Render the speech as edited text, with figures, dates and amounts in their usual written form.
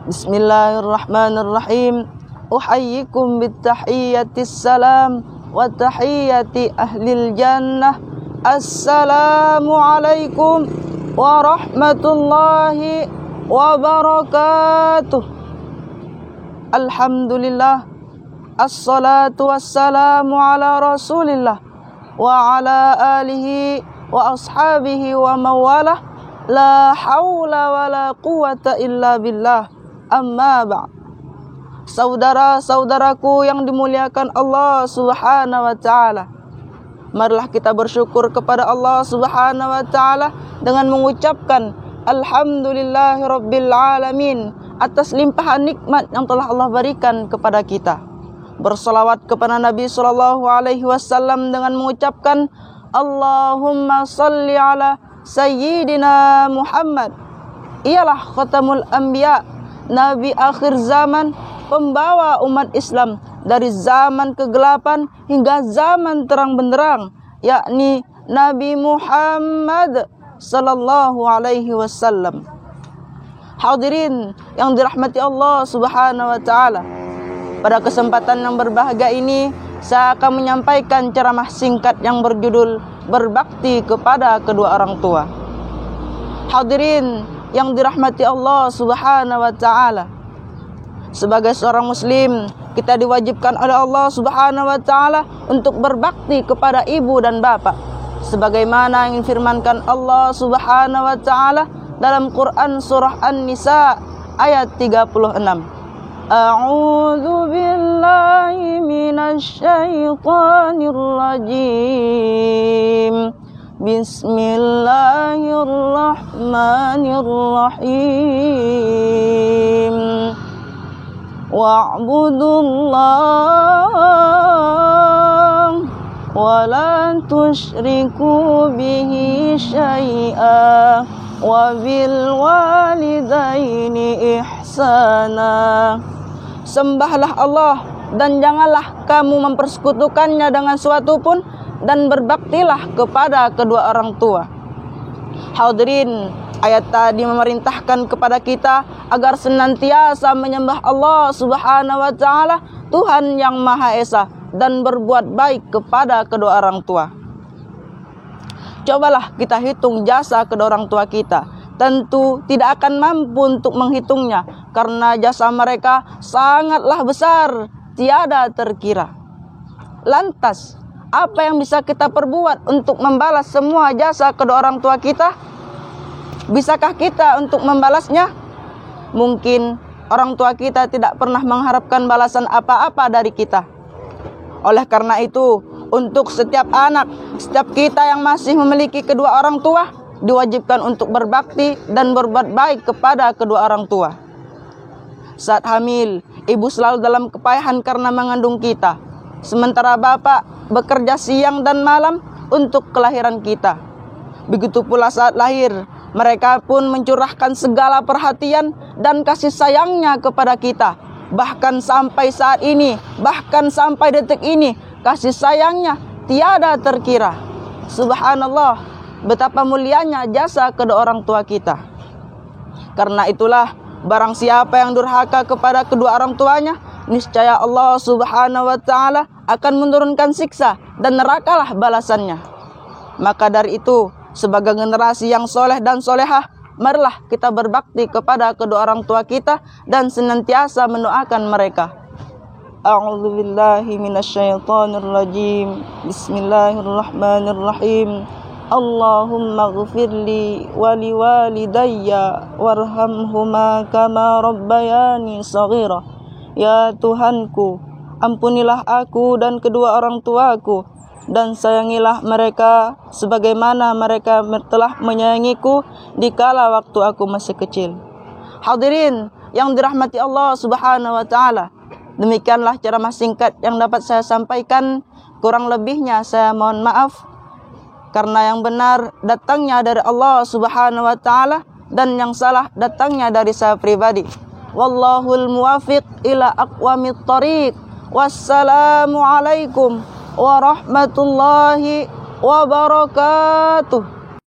Bismillahirrahmanirrahim. Uhayyikum bittahiyyatis salam wa tahiyyati ahlil jannah. Assalamualaikum warahmatullahi wabarakatuh. Alhamdulillah. Assalatu wassalamu ala rasulillah wa ala alihi wa ashabihi wa mawalah. La hawla wa la quwata illa billah. Amma ba'd. Saudara-saudaraku yang dimuliakan Allah Subhanahu wa ta'ala, marilah kita bersyukur kepada Allah Subhanahu wa ta'ala dengan mengucapkan alhamdulillahi rabbil alamin atas limpahan nikmat yang telah Allah berikan kepada kita. Bersalawat kepada Nabi sallallahu alaihi wasallam dengan mengucapkan Allahumma salli ala sayyidina Muhammad. Ialah khatamul anbiya, nabi akhir zaman, pembawa umat Islam dari zaman kegelapan hingga zaman terang benderang, yakni Nabi Muhammad sallallahu alaihi wasallam. Hadirin yang dirahmati Allah Subhanahu wa taala, pada kesempatan yang berbahagia ini saya akan menyampaikan ceramah singkat yang berjudul berbakti kepada kedua orang tua. Hadirin yang dirahmati Allah Subhanahu wa taala, sebagai seorang muslim, kita diwajibkan oleh Allah Subhanahu wa taala untuk berbakti kepada ibu dan bapak, sebagaimana yang firmankan Allah Subhanahu wa taala dalam Quran surah An-Nisa ayat 36. A'udzu billahi minasy syaithanir rajim. Bismillahirrahmanirrahim. Wa'budullah wa la tusyriku bihi syai'a wa bil walidaini ihsana. Sembahlah Allah dan janganlah kamu mempersekutukannya dengan suatu pun, dan berbaktilah kepada kedua orang tua. Hadirin, ayat tadi memerintahkan kepada kita agar senantiasa menyembah Allah Subhanahu wa taala, Tuhan yang Maha Esa, dan berbuat baik kepada kedua orang tua. Cobalah kita hitung jasa kedua orang tua kita. Tentu tidak akan mampu untuk menghitungnya, karena jasa mereka sangatlah besar, tiada terkira. Lantas, apa yang bisa kita perbuat untuk membalas semua jasa kedua orang tua kita? Bisakah kita untuk membalasnya? Mungkin orang tua kita tidak pernah mengharapkan balasan apa-apa dari kita. Oleh karena itu, untuk setiap anak, setiap kita yang masih memiliki kedua orang tua, diwajibkan untuk berbakti dan berbuat baik kepada kedua orang tua. Saat hamil, ibu selalu dalam kepayahan karena mengandung kita, sementara bapak bekerja siang dan malam untuk kelahiran kita. Begitu pula saat lahir, mereka pun mencurahkan segala perhatian dan kasih sayangnya kepada kita. Bahkan sampai saat ini, bahkan sampai detik ini, kasih sayangnya tiada terkira. Subhanallah, betapa mulianya jasa kedua orang tua kita. Karena itulah, barang siapa yang durhaka kepada kedua orang tuanya, niscaya Allah Subhanahu wa taala akan menurunkan siksa dan nerakalah balasannya. Maka dari itu, sebagai generasi yang soleh dan solehah, marilah kita berbakti kepada kedua orang tua kita dan senantiasa mendoakan mereka. A'udzu billahi minasyaitonir rajim. Bismillahirrahmanirrahim. Allahumma ghfirli wa liwalidayya warhamhuma kama rabbayani shaghira. Ya Tuhanku, ampunilah aku dan kedua orang tuaku, dan sayangilah mereka sebagaimana mereka telah menyayangiku dikala waktu aku masih kecil. Hadirin yang dirahmati Allah Subhanahu wa taala, demikianlah ceramah singkat yang dapat saya sampaikan. Kurang lebihnya saya mohon maaf, karena yang benar datangnya dari Allah Subhanahu wa taala dan yang salah datangnya dari saya pribadi. Wallahul muwafiq ila aqwamit thariq. Wassalamualaikum warahmatullahi wabarakatuh.